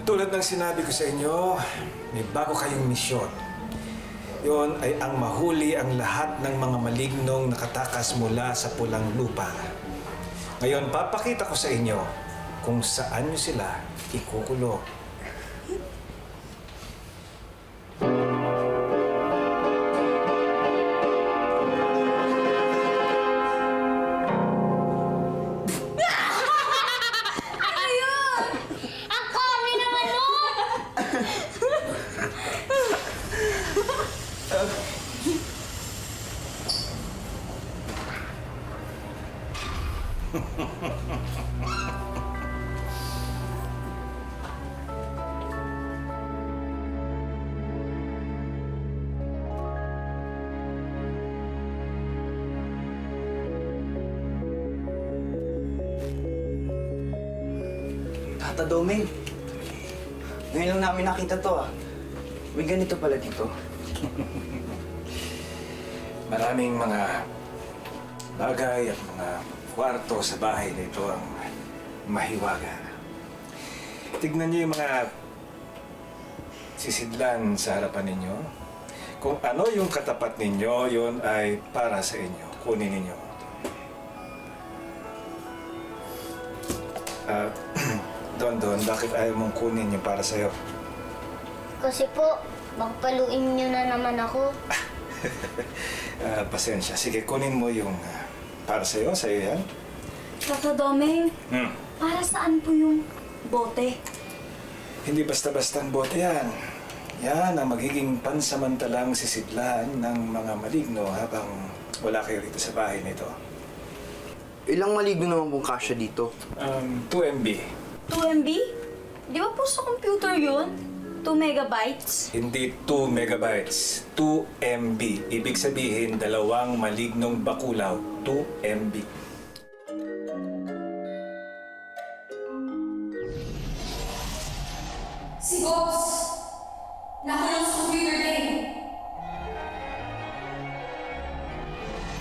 Tulad ng sinabi ko sa inyo, may bago kayong misyon. Yon ay ang mahuli ang lahat ng mga malignong nakatakas mula sa pulang lupa. Ngayon, papakita ko sa inyo kung saan nyo sila ikukulong. Ang kami naman nun! Tata Doming, ngayon lang namin nakita to ah. May ganito pala dito. Maraming mga bagay at mga kwarto sa bahay na ito ang mahiwaga. Tignan niyo yung mga sisidlan sa harapan ninyo. Kung ano yung katapat ninyo, yun ay para sa inyo. Kunin ninyo. Don, bakit ayaw mong kunin yung para sa'yo? Kasi po, magpaluin niyo na naman ako. Pasensya. Sige, kunin mo yung para sa'yo. Sa'yo yan. Tata Domeng, para saan po yung bote? Hindi basta-bastang bote yan. Yan ang magiging pansamantalang sisidlan ng mga maligno habang wala kayo rito sa bahay nito. Ilang maligno naman pong kasya dito? 2 MB. 2 MB? Di ba po sa computer yun? 2 megabytes? Hindi 2 megabytes. 2 MB. Ibig sabihin, 2 malignong bakulaw. 2 MB. Si Boss! Nakulong sa computer game!